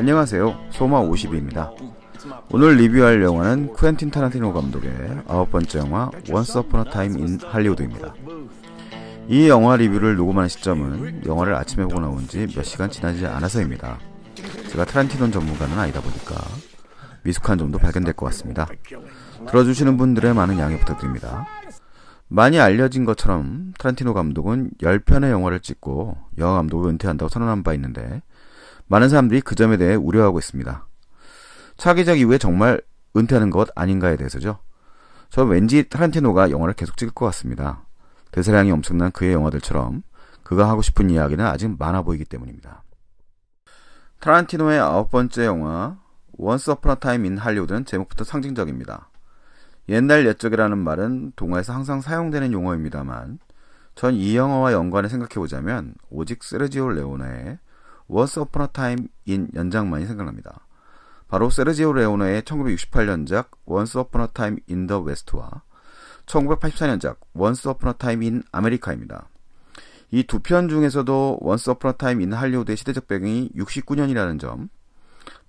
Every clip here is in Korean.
안녕하세요, 소마52입니다. 오늘 리뷰할 영화는 쿠엔틴 타란티노 감독의 9번째 영화 Once Upon a Time in Hollywood입니다. 이 영화 리뷰를 녹음하는 시점은 영화를 아침에 보고 나온 지 몇 시간 지나지 않아서입니다. 제가 타란티노 전문가는 아니다 보니까 미숙한 점도 발견될 것 같습니다. 들어주시는 분들의 많은 양해 부탁드립니다. 많이 알려진 것처럼 타란티노 감독은 10편의 영화를 찍고 영화 감독을 은퇴한다고 선언한 바 있는데 많은 사람들이 그 점에 대해 우려하고 있습니다. 차기작 이후에 정말 은퇴하는 것 아닌가에 대해서죠. 저는 왠지 타란티노가 영화를 계속 찍을 것 같습니다. 대사량이 엄청난 그의 영화들처럼 그가 하고 싶은 이야기는 아직 많아 보이기 때문입니다. 타란티노의 9번째 영화 Once Upon a Time in Hollywood는 제목부터 상징적입니다. 옛날 옛적이라는 말은 동화에서 항상 사용되는 용어입니다만 전 이 영화와 연관해 생각해보자면 오직 세르지오 레오네의 Once Upon a Time in 연장만이 생각납니다. 바로 세르지오 레오네의 1968년작 Once Upon a Time in the West와 1984년작 Once Upon a Time in America입니다. 이 두 편 중에서도 Once Upon a Time in Hollywood의 시대적 배경이 69년이라는 점,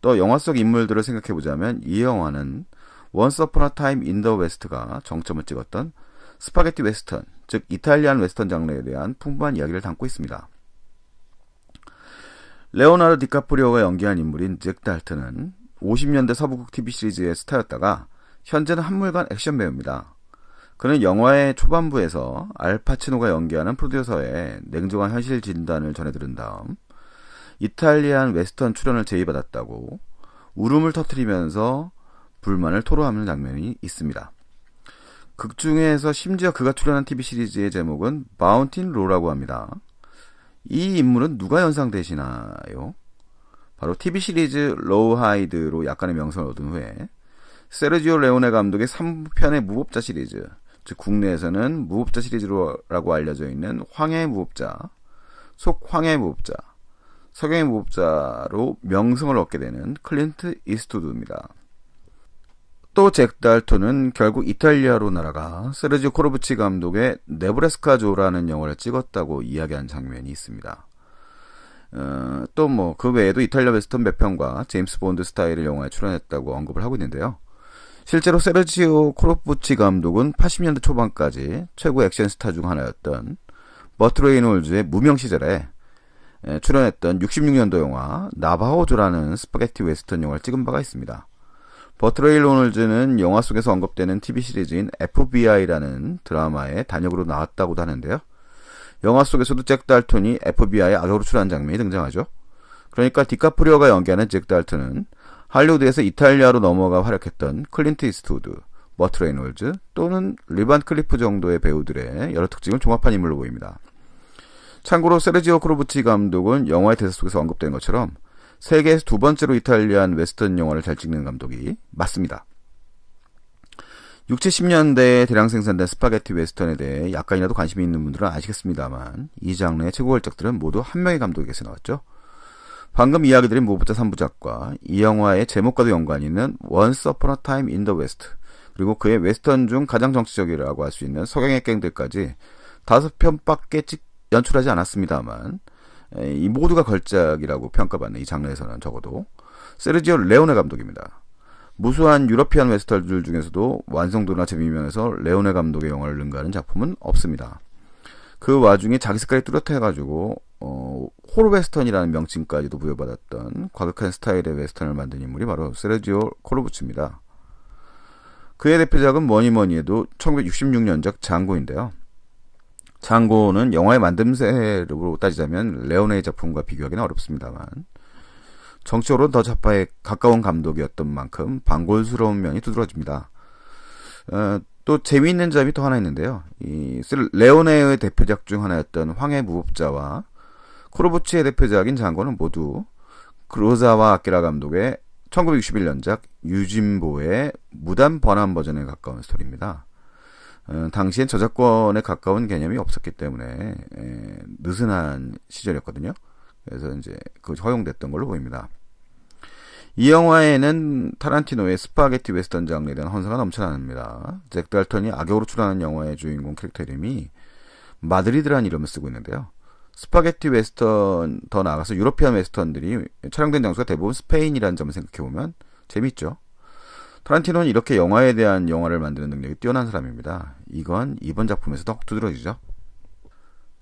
또 영화 속 인물들을 생각해보자면 이 영화는 Once Upon a Time in the West가 정점을 찍었던 스파게티 웨스턴, 즉 이탈리안 웨스턴 장르에 대한 풍부한 이야기를 담고 있습니다. 레오나르도 디카프리오가 연기한 인물인 잭 달튼은 50년대 서부극 TV 시리즈의 스타였다가 현재는 한물간 액션 배우입니다. 그는 영화의 초반부에서 알파치노가 연기하는 프로듀서의 냉정한 현실 진단을 전해 들은 다음 이탈리안 웨스턴 출연을 제의받았다고 울음을 터뜨리면서 불만을 토로하는 장면이 있습니다. 극 중에서 심지어 그가 출연한 TV 시리즈의 제목은 마운틴 로라고 합니다. 이 인물은 누가 연상되시나요? 바로 TV 시리즈 로우하이드로 약간의 명성을 얻은 후에 세르지오 레오네 감독의 3편의 무법자 시리즈, 즉 국내에서는 무법자 시리즈라고 알려져 있는 황해의 무법자, 속황해의 무법자, 석영의 무법자로 명성을 얻게 되는 클린트 이스트우드입니다. 또 잭 달턴은 결국 이탈리아로 날아가 세르지오 코르부치 감독의 네브라스카조라는 영화를 찍었다고 이야기한 장면이 있습니다. 또 그 외에도 이탈리아 웨스턴 몇 편과 제임스 본드 스타일의 영화에 출연했다고 언급을 하고 있는데요. 실제로 세르지오 코르부치 감독은 80년대 초반까지 최고 액션 스타 중 하나였던 버트 레이놀즈의 무명 시절에 출연했던 66년도 영화 나바호조라는 스파게티 웨스턴 영화를 찍은 바가 있습니다. 버트 레이놀즈는 영화 속에서 언급되는 TV 시리즈인 FBI라는 드라마에 단역으로 나왔다고도 하는데요. 영화 속에서도 잭 달턴이 FBI 악역으로 출연한 장면이 등장하죠. 그러니까 디카프리오가 연기하는 잭 달턴은 할리우드에서 이탈리아로 넘어가 활약했던 클린트 이스트우드, 버트 레이놀즈 또는 리반 클리프 정도의 배우들의 여러 특징을 종합한 인물로 보입니다. 참고로 세르지오 코르부치 감독은 영화의 대사 속에서 언급된 것처럼 세계에서 두 번째로 이탈리안 웨스턴 영화를 잘 찍는 감독이 맞습니다. 60, 70년대에 대량 생산된 스파게티 웨스턴에 대해 약간이라도 관심이 있는 분들은 아시겠습니다만 이 장르의 최고 걸작들은 모두 한 명의 감독에게서 나왔죠. 방금 이야기 드린 무법자 3부작과 이 영화의 제목과도 연관이 있는 Once Upon a Time in the West, 그리고 그의 웨스턴 중 가장 정치적이라고 할 수 있는 석영의 갱들까지 5편밖에 연출하지 않았습니다만 이 모두가 걸작이라고 평가받는 이 장르에서는 적어도 세르지오 레오네 감독입니다. 무수한 유러피안 웨스턴들 중에서도 완성도나 재미면에서 레오네 감독의 영화를 능가하는 작품은 없습니다. 그 와중에 자기 색깔이 뚜렷해가지고 홀 웨스턴이라는 명칭까지도 부여받았던 과격한 스타일의 웨스턴을 만든 인물이 바로 세르지오 코르부치입니다. 그의 대표작은 뭐니뭐니 해도 1966년작 장고인데요. 장고는 영화의 만듦새로 따지자면 레오네의 작품과 비교하기는 어렵습니다만 정치적으로 더 좌파에 가까운 감독이었던 만큼 반골스러운 면이 두드러집니다. 또 재미있는 점이 또 하나 있는데요. 이 레오네의 대표작 중 하나였던 황해 무법자와 코르부치의 대표작인 장고는 모두 그로자와 아키라 감독의 1961년작 유진보의 무단 번안 버전에 가까운 스토리입니다. 당시엔 저작권에 가까운 개념이 없었기 때문에 느슨한 시절이었거든요. 그래서 이제 그 허용됐던 걸로 보입니다. 이 영화에는 타란티노의 스파게티 웨스턴 장르에 대한 헌사가 넘쳐납니다. 잭 달턴이 악역으로 출연하는 영화의 주인공 캐릭터 이름이 마드리드라는 이름을 쓰고 있는데요. 스파게티 웨스턴, 더 나아가서 유러피안 웨스턴들이 촬영된 장소가 대부분 스페인이라는 점을 생각해보면 재밌죠. 타란티노는 이렇게 영화에 대한 영화를 만드는 능력이 뛰어난 사람입니다. 이건 이번 작품에서도 확 두드러지죠.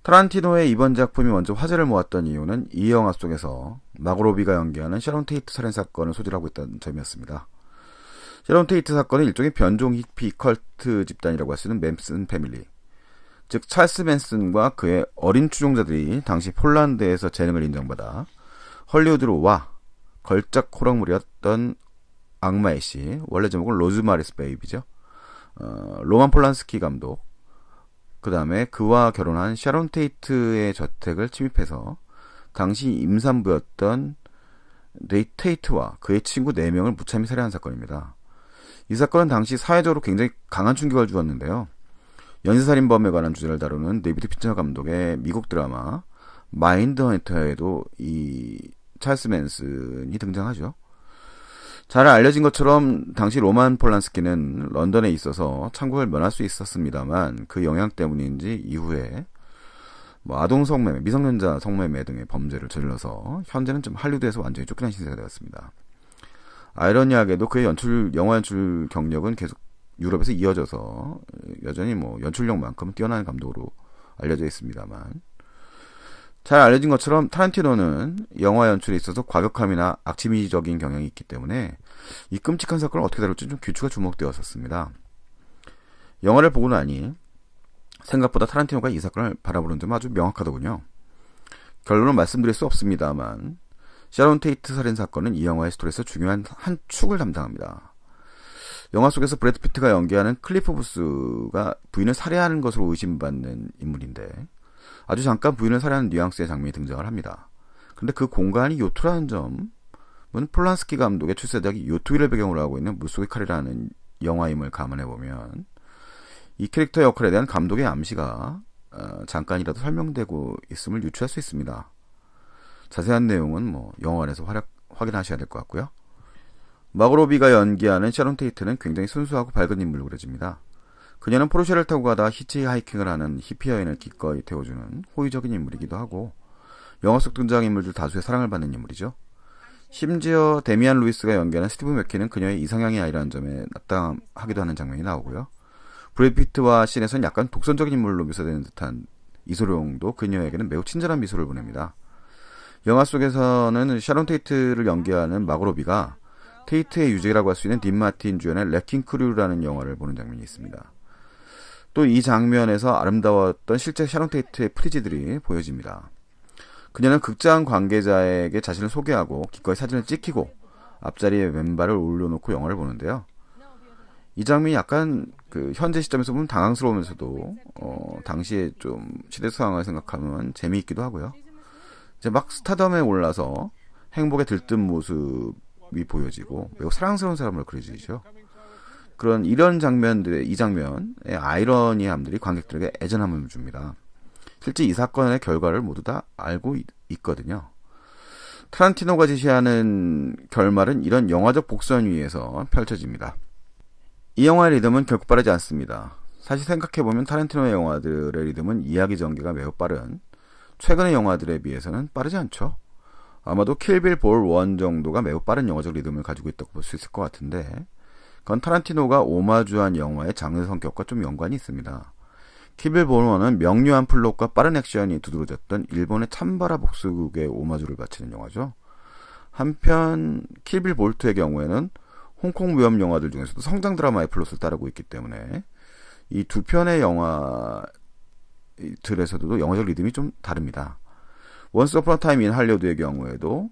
타란티노의 이번 작품이 먼저 화제를 모았던 이유는 이 영화 속에서 마고 로비가 연기하는 샤론 테이트 살인사건을 소재로 하고 있다는 점이었습니다. 샤론 테이트 사건은 일종의 변종 히피 컬트 집단이라고 할 수 있는 맨슨 패밀리, 즉 찰스 맨슨과 그의 어린 추종자들이 당시 폴란드에서 재능을 인정받아 헐리우드로 와 걸작 호러물이었던 악마의 씨, 원래 제목은 로즈마리스 베이비죠. 로만 폴란스키 감독, 그 다음에 그와 결혼한 샤론 테이트의 저택을 침입해서 당시 임산부였던 네이트 테이트와 그의 친구 4명을 무참히 살해한 사건입니다. 이 사건은 당시 사회적으로 굉장히 강한 충격을 주었는데요. 연쇄살인범에 관한 주제를 다루는 데이비드 핀처 감독의 미국 드라마 마인드 헌터에도 이 찰스 맨슨이 등장하죠. 잘 알려진 것처럼 당시 로만 폴란스키는 런던에 있어서 창국을 면할 수 있었습니다만 그 영향 때문인지 이후에 아동 성매매, 미성년자 성매매 등의 범죄를 저질러서 현재는 좀 할리우드에서 완전히 쫓겨난 신세가 되었습니다. 아이러니하게도 그의 영화 연출 경력은 계속 유럽에서 이어져서 여전히 연출력만큼은 뛰어난 감독으로 알려져 있습니다만, 잘 알려진 것처럼 타란티노는 영화 연출에 있어서 과격함이나 악취미적인 경향이 있기 때문에 이 끔찍한 사건을 어떻게 다룰지 좀 귀추가 주목되었었습니다. 영화를 보고 나니 생각보다 타란티노가 이 사건을 바라보는 점은 아주 명확하더군요. 결론은 말씀드릴 수 없습니다만 샤론 테이트 살인사건은 이 영화의 스토리에서 중요한 한 축을 담당합니다. 영화 속에서 브래드 피트가 연기하는 클리프 부스가 부인을 살해하는 것으로 의심받는 인물인데 아주 잠깐 부인을 살해하는 뉘앙스의 장면이 등장을 합니다. 근데 그 공간이 요트라는 점은 폴란스키 감독의 출세작이 요트 위를 배경으로 하고 있는 물속의 칼이라는 영화임을 감안해보면 이 캐릭터 역할에 대한 감독의 암시가 잠깐이라도 설명되고 있음을 유추할 수 있습니다. 자세한 내용은 영화 안에서 확인하셔야 될 것 같고요. 마고 로비가 연기하는 샤론 테이트는 굉장히 순수하고 밝은 인물로 그려집니다. 그녀는 포르쉐를 타고 가다 히치하이킹을 하는 히피 여인을 기꺼이 태워주는 호의적인 인물이기도 하고 영화 속 등장인물들 다수의 사랑을 받는 인물이죠. 심지어 데미안 루이스가 연기하는 스티브 맥키는 그녀의 이상향이 아니라는 점에 납당하기도 하는 장면이 나오고요. 브래드 피트와 씬에서는 약간 독선적인 인물로 묘사되는 듯한 이소룡도 그녀에게는 매우 친절한 미소를 보냅니다. 영화 속에서는 샤론 테이트를 연기하는 마고 로비가 테이트의 유재라고 할 수 있는 딘 마틴 주연의 레킹 크루라는 영화를 보는 장면이 있습니다. 또 이 장면에서 아름다웠던 실제 샤론 테이트의 프리지들이 보여집니다. 그녀는 극장 관계자에게 자신을 소개하고 기꺼이 사진을 찍히고 앞자리에 왼발을 올려놓고 영화를 보는데요. 이 장면이 약간 현재 시점에서 보면 당황스러우면서도 당시에 좀 시대 상황을 생각하면 재미있기도 하고요. 이제 막 스타덤에 올라서 행복에 들뜬 모습이 보여지고 매우 사랑스러운 사람으로 그려지죠. 이런 장면들의 이 장면의 아이러니함들이 관객들에게 애잔함을 줍니다. 실제 이 사건의 결과를 모두 다 알고 있거든요. 타란티노가 제시하는 결말은 이런 영화적 복선 위에서 펼쳐집니다. 이 영화의 리듬은 결코 빠르지 않습니다. 사실 생각해보면 타란티노의 영화들의 리듬은 이야기 전개가 매우 빠른 최근의 영화들에 비해서는 빠르지 않죠. 아마도 킬빌 볼 1 정도가 매우 빠른 영화적 리듬을 가지고 있다고 볼 수 있을 것 같은데 그건 타란티노가 오마주한 영화의 장르 성격과 좀 연관이 있습니다. 킬빌 볼 1은 명료한 플롯과 빠른 액션이 두드러졌던 일본의 참바라 복수극의 오마주를 바치는 영화죠. 한편 킬빌 볼 2의 경우에는 홍콩 위험 영화들 중에서도 성장 드라마의 플롯을 따르고 있기 때문에 이 두 편의 영화들에서도 영화적 리듬이 좀 다릅니다. 원스 어폰 어 타임 인 할리우드의 경우에도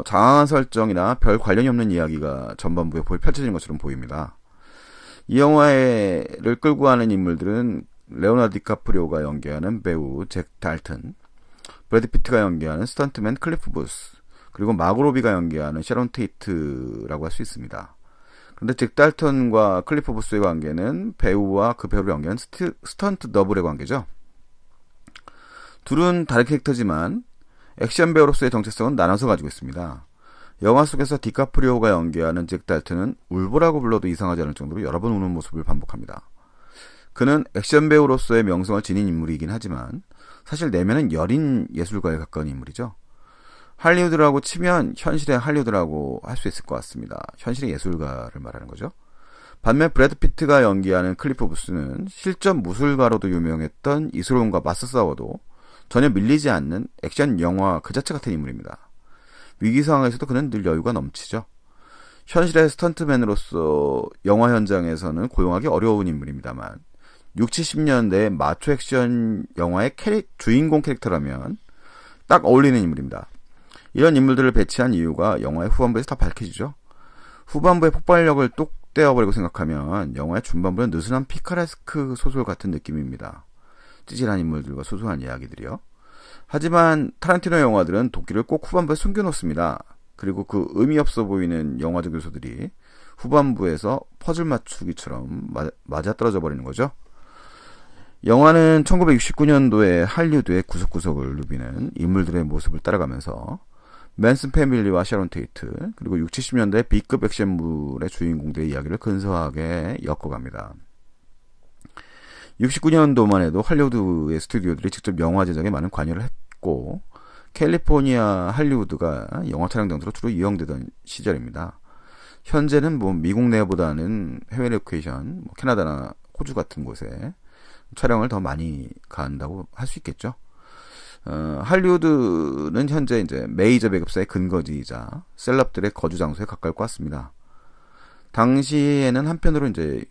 장황한 설정이나 별 관련이 없는 이야기가 전반부에 펼쳐지는 것처럼 보입니다. 이 영화를 끌고 가는 인물들은 레오나르도 디카프리오가 연기하는 배우 잭 달튼, 브래드 피트가 연기하는 스턴트맨 클리프 부스, 그리고 마고 로비가 연기하는 샤론 테이트라고 할 수 있습니다. 그런데 잭 달턴과 클리프 부스의 관계는 배우와 그 배우를 연기하는 스턴트 더블의 관계죠. 둘은 다른 캐릭터지만 액션 배우로서의 정체성은 나눠서 가지고 있습니다. 영화 속에서 디카프리오가 연기하는 잭 달튼은 울보라고 불러도 이상하지 않을 정도로 여러 번 우는 모습을 반복합니다. 그는 액션 배우로서의 명성을 지닌 인물이긴 하지만 사실 내면은 여린 예술가에 가까운 인물이죠. 할리우드라고 치면 현실의 할리우드라고 할 수 있을 것 같습니다. 현실의 예술가를 말하는 거죠. 반면 브래드 피트가 연기하는 클리프 부스는 실전 무술가로도 유명했던 이스론과 맞서 싸워도 전혀 밀리지 않는 액션 영화 그 자체 같은 인물입니다. 위기 상황에서도 그는 늘 여유가 넘치죠. 현실의 스턴트맨으로서 영화 현장에서는 고용하기 어려운 인물입니다만 60, 70년대 마초 액션 영화의 주인공 캐릭터라면 딱 어울리는 인물입니다. 이런 인물들을 배치한 이유가 영화의 후반부에서 다 밝혀지죠. 후반부의 폭발력을 뚝 떼어버리고 생각하면 영화의 중반부는 느슨한 피카레스크 소설 같은 느낌입니다. 찌질한 인물들과 소소한 이야기들이요. 하지만 타란티노 영화들은 도끼를 꼭 후반부에 숨겨놓습니다. 그리고 그 의미 없어 보이는 영화적 요소들이 후반부에서 퍼즐 맞추기처럼 맞아떨어져 버리는 거죠. 영화는 1969년도에 할리우드의 구석구석을 누비는 인물들의 모습을 따라가면서 맨슨 패밀리와 샤론 테이트, 그리고 60, 70년대 B급 액션물의 주인공들의 이야기를 근사하게 엮어갑니다. 69년도만 해도 할리우드의 스튜디오들이 직접 영화 제작에 많은 관여를 했고 캘리포니아 할리우드가 영화 촬영장으로 주로 이용되던 시절입니다. 현재는 미국 내보다는 해외 로케이션, 캐나다나 호주 같은 곳에 촬영을 더 많이 간다고 할 수 있겠죠. 할리우드는 현재 이제 메이저 배급사의 근거지이자 셀럽들의 거주 장소에 가까울 것 같습니다. 당시에는 한편으로 이제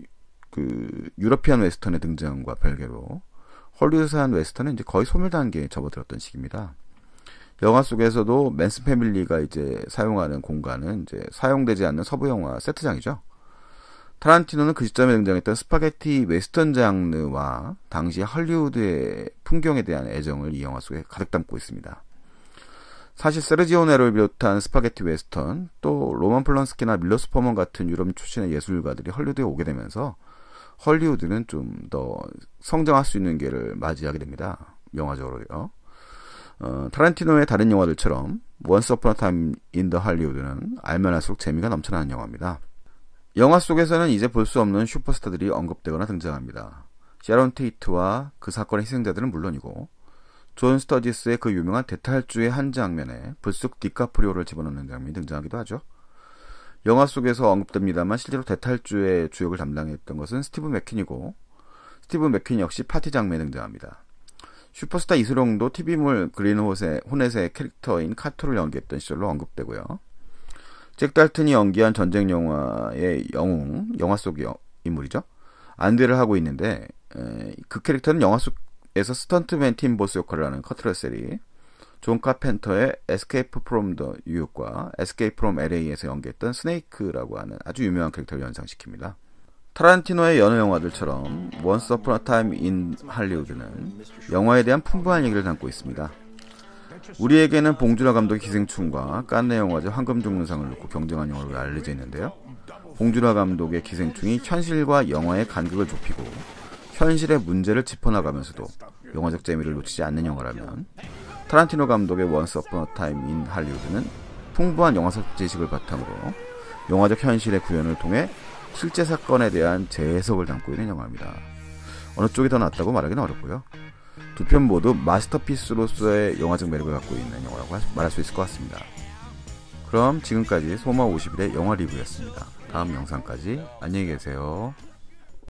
그 유러피안 웨스턴의 등장과 별개로 헐리우드산 웨스턴은 이제 거의 소멸 단계에 접어들었던 시기입니다. 영화 속에서도 맨슨 패밀리가 이제 사용하는 공간은 이제 사용되지 않는 서부 영화 세트장이죠. 타란티노는 그 시점에 등장했던 스파게티 웨스턴 장르와 당시 할리우드의 풍경에 대한 애정을 이 영화 속에 가득 담고 있습니다. 사실 세르지오 네로를 비롯한 스파게티 웨스턴, 또 로만 폴란스키나 밀로스 포먼 같은 유럽 출신의 예술가들이 헐리우드에 오게 되면서 헐리우드는 좀 더 성장할 수 있는 기회를 맞이하게 됩니다. 영화적으로요. 타란티노의 다른 영화들처럼 Once Upon a Time in the Hollywood는 알면 할수록 재미가 넘쳐나는 영화입니다. 영화 속에서는 이제 볼 수 없는 슈퍼스타들이 언급되거나 등장합니다. 샤론 테이트와 그 사건의 희생자들은 물론이고 존 스터디스의 그 유명한 대탈주의 한 장면에 불쑥 디카프리오를 집어넣는 장면이 등장하기도 하죠. 영화 속에서 언급됩니다만 실제로 대탈주의 주역을 담당했던 것은 스티브 맥퀸이고 스티브 맥퀸 역시 파티 장면에 등장합니다. 슈퍼스타 이수룡도 TV물 그린 호넷의 캐릭터인 카토를 연기했던 시절로 언급되고요. 잭 달튼이 연기한 전쟁 영화의 영웅, 영화 속 인물이죠. 안드레를 하고 있는데 그 캐릭터는 영화 속에서 스턴트맨 팀 보스 역할을 하는 커트 러셀이 존 카펜터의 Escape from the 뉴욕과 Escape from LA에서 연기했던 스네이크라고 하는 아주 유명한 캐릭터를 연상시킵니다. 타란티노의 여느 영화들처럼 Once Upon a Time in Hollywood는 영화에 대한 풍부한 얘기를 담고 있습니다. 우리에게는 봉준호 감독의 기생충과 깐네 영화제 황금종려상을 놓고 경쟁한 영화로 알려져 있는데요. 봉준호 감독의 기생충이 현실과 영화의 간극을 좁히고 현실의 문제를 짚어나가면서도 영화적 재미를 놓치지 않는 영화라면 타란티노 감독의 Once Upon a Time in Hollywood는 풍부한 영화적 지식을 바탕으로 영화적 현실의 구현을 통해 실제 사건에 대한 재해석을 담고 있는 영화입니다. 어느 쪽이 더 낫다고 말하기는 어렵고요. 두 편 모두 마스터피스로서의 영화적 매력을 갖고 있는 영화라고 말할 수 있을 것 같습니다. 그럼 지금까지 소마 50일의 영화 리뷰였습니다. 다음 영상까지 안녕히 계세요.